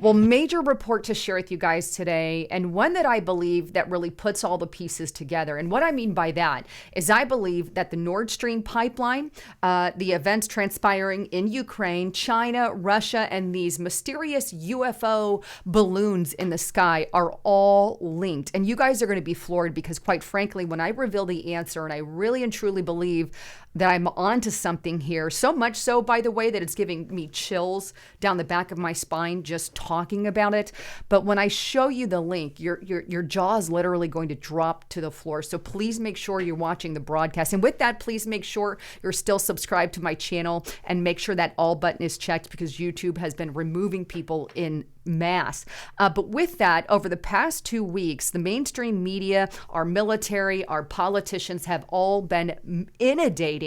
Well, major report to share with you guys today, and one that I believe that really puts all the pieces together. And what I mean by that is I believe that the Nord Stream pipeline, the events transpiring in Ukraine, China, Russia, and these mysterious UFO balloons in the sky are all linked. And you guys are going to be floored because, quite frankly, when I reveal the answer, and I really and truly believe that I'm onto something here, so much so, by the way, that it's giving me chills down the back of my spine just talking about it. But when I show you the link, your jaw is literally going to drop to the floor. So please make sure you're watching the broadcast. And with that, please make sure you're still subscribed to my channel and make sure that all button is checked because YouTube has been removing people in mass. But with that, over the past 2 weeks, the mainstream media, our military, our politicians have all been inundating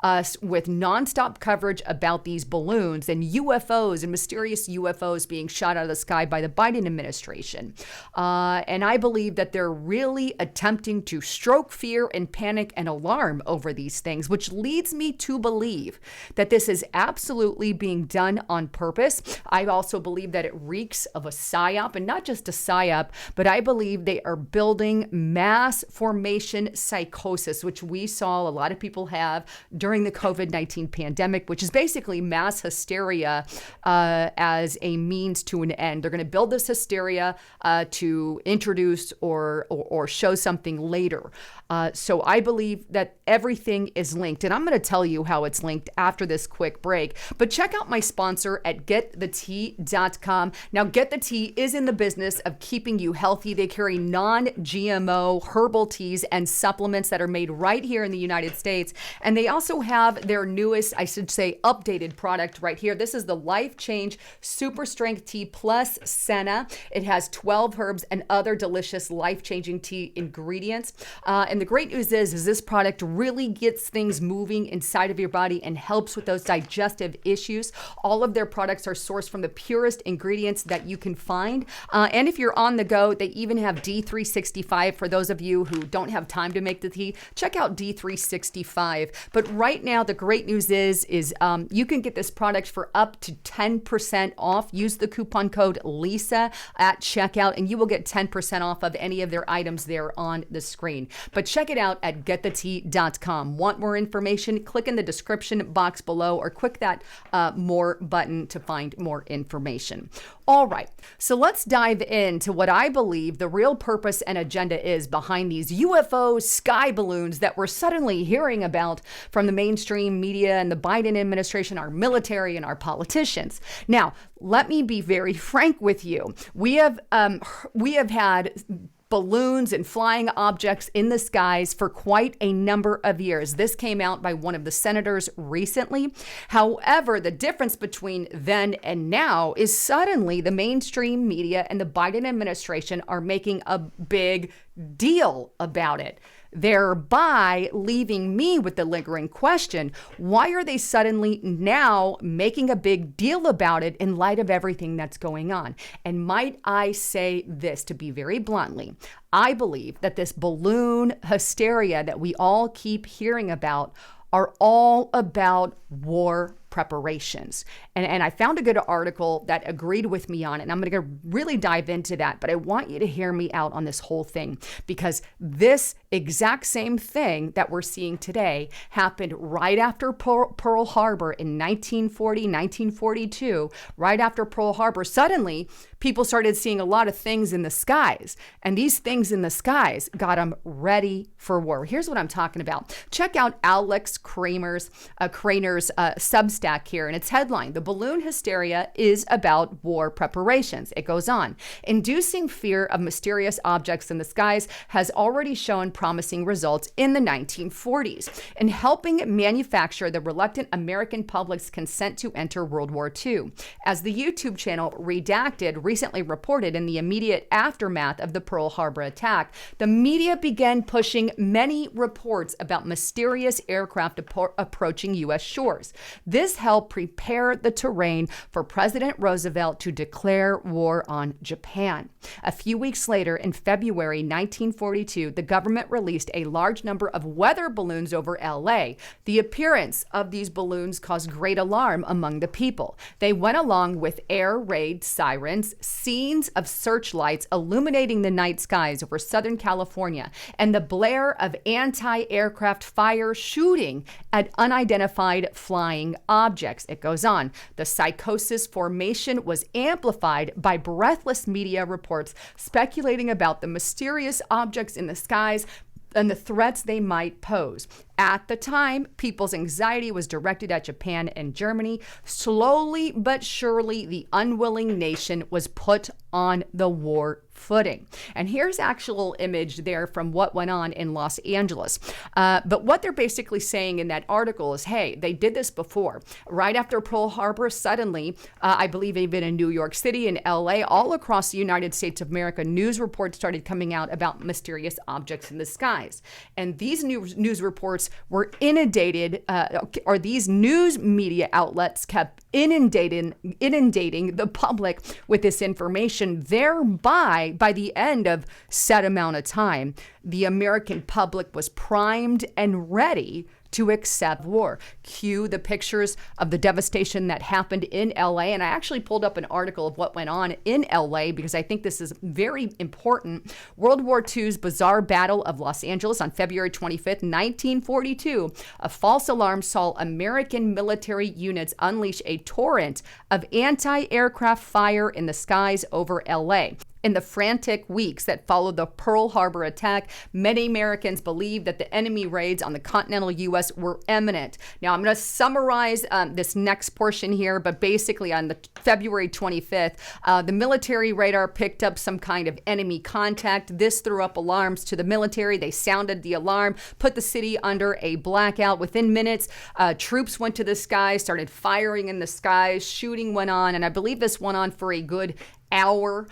us with nonstop coverage about these balloons and UFOs and mysterious UFOs being shot out of the sky by the Biden administration. And I believe that they're really attempting to stroke fear and panic and alarm over these things, which leads me to believe that this is absolutely being done on purpose. I also believe that it reeks of a psyop, and not just a psyop, but I believe they are building mass formation psychosis, which we saw a lot of people have during the COVID-19 pandemic, which is basically mass hysteria as a means to an end. They're going to build this hysteria to introduce or show something later. So I believe that everything is linked, and I'm going to tell you how it's linked after this quick break. But check out my sponsor at getthetea.com. Now, Get the Tea is in the business of keeping you healthy. They carry non-GMO herbal teas and supplements that are made right here in the United States. And they also have their newest, I should say, updated product right here. This is the Life Change Super Strength Tea Plus Senna. It has 12 herbs and other delicious life-changing tea ingredients. And the great news is this product really gets things moving inside of your body and helps with those digestive issues. All of their products are sourced from the purest ingredients that you can find. And if you're on the go, they even have D365 for those of you who don't have time to make the tea. Check out D365. But right now, the great news is you can get this product for up to 10% off. Use the coupon code LISA at checkout, and you will get 10% off of any of their items there on the screen. But check it out at getthetea.com. Want more information? Click in the description box below or click that more button to find more information. All right, so let's dive into what I believe the real purpose and agenda is behind these UFO sky balloons that we're suddenly hearing about from the mainstream media and the Biden administration, our military, and our politicians. Now, let me be very frank with you. We have had balloons and flying objects in the skies for quite a number of years. This came out by one of the senators recently. However, the difference between then and now is suddenly the mainstream media and the Biden administration are making a big deal about it, thereby leaving me with the lingering question, why are they suddenly now making a big deal about it in light of everything that's going on? And might I say this, to be very bluntly, I believe that this balloon hysteria that we all keep hearing about are all about war preparations. And I found a good article that agreed with me on it, and I'm going to really dive into that. But I want you to hear me out on this whole thing, because this exact same thing that we're seeing today happened right after Pearl Harbor in 1940, 1942. Right after Pearl Harbor, suddenly people started seeing a lot of things in the skies, and these things in the skies got them ready for war. Here's what I'm talking about. Check out Alex Kramer's Substack here, and its headline, "The Balloon Hysteria is About War Preparations." It goes on. Inducing fear of mysterious objects in the skies has already shown promising results in the 1940s in helping manufacture the reluctant American public's consent to enter World War II. As the YouTube channel Redacted recently reported, in the immediate aftermath of the Pearl Harbor attack, the media began pushing many reports about mysterious aircraft approaching U.S. shores. This this helped prepare the terrain for President Roosevelt to declare war on Japan. A few weeks later, in February 1942, the government released a large number of weather balloons over LA. The appearance of these balloons caused great alarm among the people. They went along with air raid sirens, scenes of searchlights illuminating the night skies over Southern California, and the blare of anti-aircraft fire shooting at unidentified flying objects. It goes on. The psychosis formation was amplified by breathless media reports speculating about the mysterious objects in the skies and the threats they might pose. At the time, people's anxiety was directed at Japan and Germany. Slowly but surely, the unwilling nation was put on the war footing. And here's actual image there from what went on in Los Angeles. But what they're basically saying in that article is, hey, they did this before. Right after Pearl Harbor, suddenly, I believe even in New York City and LA, all across the United States of America, news reports started coming out about mysterious objects in the skies. And these news reports were inundated, or these news media outlets kept inundating the public with this information. Thereby, by the end of said amount of time, the American public was primed and ready to accept war. Cue the pictures of the devastation that happened in LA. And I actually pulled up an article of what went on in LA because I think this is very important. World War II's bizarre Battle of Los Angeles on February 25th, 1942, a false alarm saw American military units unleash a torrent of anti-aircraft fire in the skies over LA. In the frantic weeks that followed the Pearl Harbor attack, many Americans believed that the enemy raids on the continental U.S. were imminent. Now, I'm going to summarize this next portion here, but basically on the February 25th, the military radar picked up some kind of enemy contact. This threw up alarms to the military. They sounded the alarm, put the city under a blackout. Within minutes, troops went to the skies, started firing in the skies, shooting went on, and I believe this went on for a good hour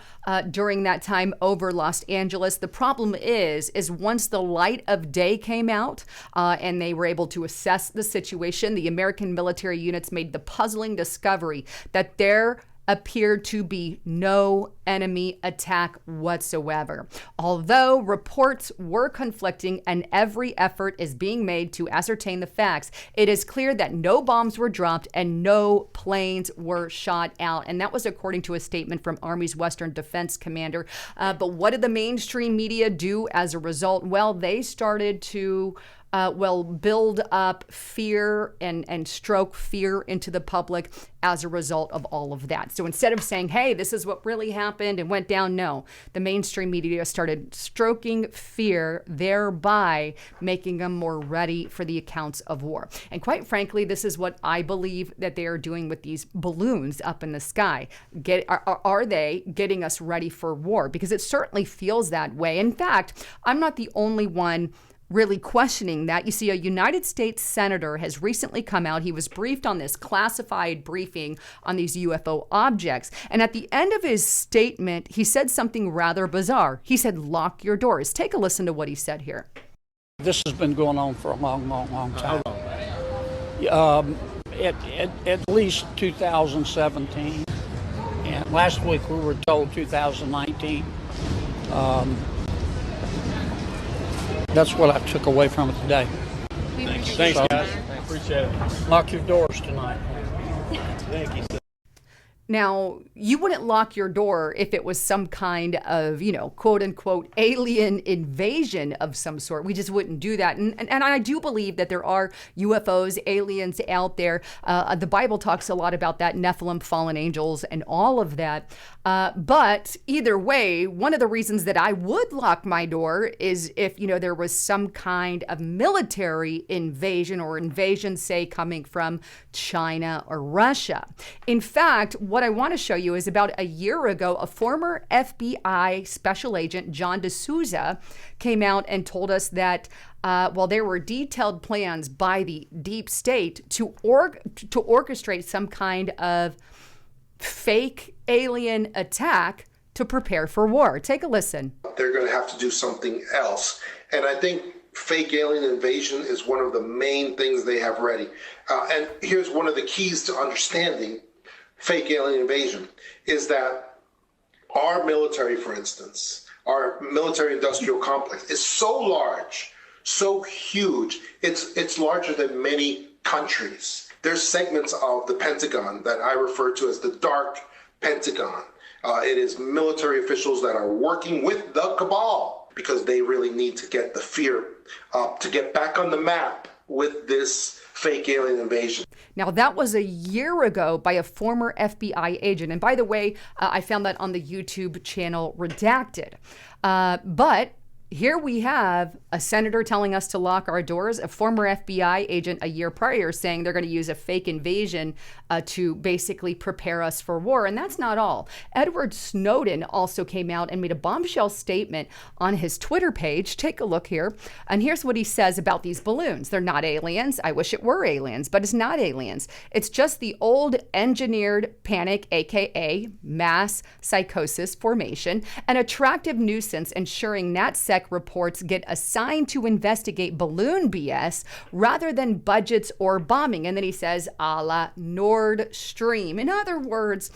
during that time over Los Angeles. The problem is once the light of day came out and they were able to assess the situation, the American military units made the puzzling discovery that there appeared to be no enemy attack whatsoever. Although reports were conflicting and every effort is being made to ascertain the facts, it is clear that no bombs were dropped and no planes were shot out. And that was according to a statement from Army's Western Defense Commander. But what did the mainstream media do as a result? Well, they started to build up fear and stroke fear into the public as a result of all of that. So instead of saying, hey, this is what really happened and went down, no, the mainstream media started stroking fear, thereby making them more ready for the accounts of war. And quite frankly, this is what I believe that they are doing with these balloons up in the sky. Are they getting us ready for war? Because it certainly feels that way. In fact, I'm not the only one really questioning that. You see, a United States senator has recently come out. He was briefed on this classified briefing on these UFO objects. And at the end of his statement, he said something rather bizarre. He said, lock your doors. Take a listen to what he said here. This has been going on for a long time. At least 2017. And last week we were told 2019. That's what I took away from it today. Thanks, guys. Appreciate it. Lock your doors tonight. Thank you, sir. Now, you wouldn't lock your door if it was some kind of, quote unquote, alien invasion of some sort. We just wouldn't do that. And I do believe that there are UFOs, aliens out there. The Bible talks a lot about that, Nephilim, fallen angels, and all of that. But either way, one of the reasons that I would lock my door is if, there was some kind of military invasion or invasion, say, coming from China or Russia. In fact, what I want to show you is about a year ago, a former FBI special agent, John D'Souza, came out and told us that there were detailed plans by the deep state to orchestrate some kind of fake alien attack to prepare for war. Take a listen. They're going to have to do something else. And I think fake alien invasion is one of the main things they have ready. And here's one of the keys to understanding fake alien invasion is that our military, for instance, our military industrial complex is so large, so huge, it's larger than many countries. There's segments of the Pentagon that I refer to as the dark Pentagon. It is military officials that are working with the cabal because they really need to get the fear up to get back on the map with this fake alien invasion. Now, that was a year ago by a former FBI agent. And by the way, I found that on the YouTube channel Redacted. But here we have a senator telling us to lock our doors, a former FBI agent a year prior saying they're going to use a fake invasion to basically prepare us for war. And that's not all. Edward Snowden also came out and made a bombshell statement on his Twitter page. Take a look here. And here's what he says about these balloons. They're not aliens. I wish it were aliens, but it's not aliens. It's just the old engineered panic, aka mass psychosis formation, an attractive nuisance ensuring NatSec reports get assigned to investigate balloon BS rather than budgets or bombing. And then he says, a la Nord Stream. In other words,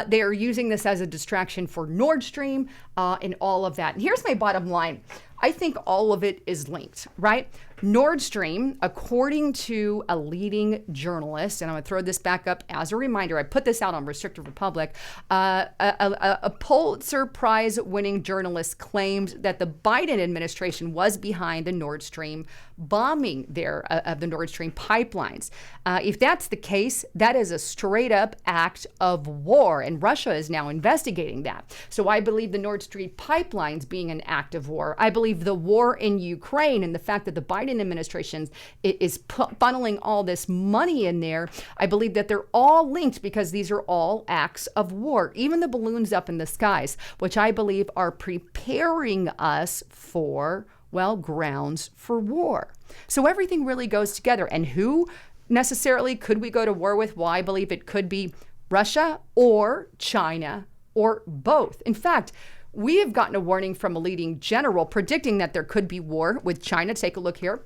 they are using this as a distraction for Nord Stream and all of that. And here's my bottom line. I think all of it is linked, right? Nord Stream, according to a leading journalist, and I'm going to throw this back up as a reminder. I put this out on Restricted Republic. A Pulitzer Prize winning journalist claimed that the Biden administration was behind the Nord Stream bombing of the Nord Stream pipelines. If that's the case, that is a straight up act of war, and Russia is now investigating that. So I believe the Nord Stream pipelines being an act of war. I believe the war in Ukraine and the fact that the Biden administration is funneling all this money in there. I believe that they're all linked because these are all acts of war. Even the balloons up in the skies, which I believe are preparing us for, well, grounds for war. So everything really goes together. And who necessarily could we go to war with? Well, I believe it could be Russia or China or both. In fact, we have gotten a warning from a leading general predicting that there could be war with China. Take a look here.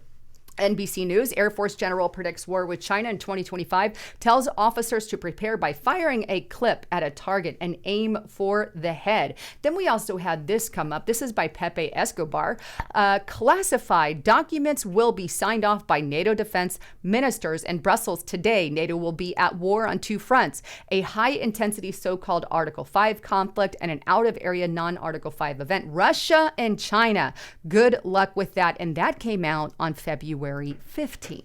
NBC News, Air Force General predicts war with China in 2025, tells officers to prepare by firing a clip at a target and aim for the head. Then we also had this come up. This is by Pepe Escobar. Classified documents will be signed off by NATO defense ministers in Brussels today. NATO will be at war on two fronts, a high-intensity so-called Article 5 conflict and an out-of-area non-Article 5 event. Russia and China. Good luck with that. And that came out on February 15th.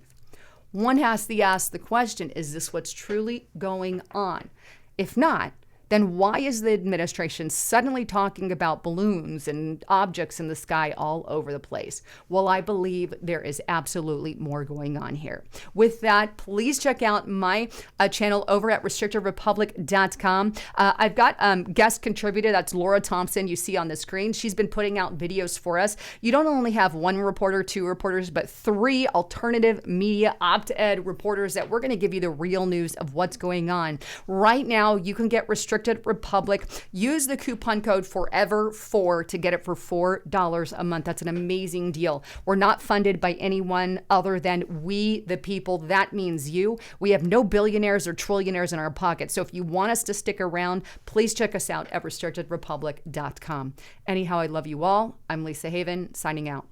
One has to ask the question, is this what's truly going on? If not, then why is the administration suddenly talking about balloons and objects in the sky all over the place? Well, I believe there is absolutely more going on here. With that, please check out my channel over at restrictedrepublic.com. I've got guest contributor, that's Laura Thompson, you see on the screen. She's been putting out videos for us. You don't only have one reporter, two reporters, but three alternative media op-ed reporters that we're going to give you the real news of what's going on. Right now, you can get Restricted Republic. Use the coupon code FOREVER4 to get it for $4 a month. That's an amazing deal. We're not funded by anyone other than we, the people. That means you. We have no billionaires or trillionaires in our pockets. So if you want us to stick around, please check us out at restrictedrepublic.com. Anyhow, I love you all. I'm Lisa Haven, signing out.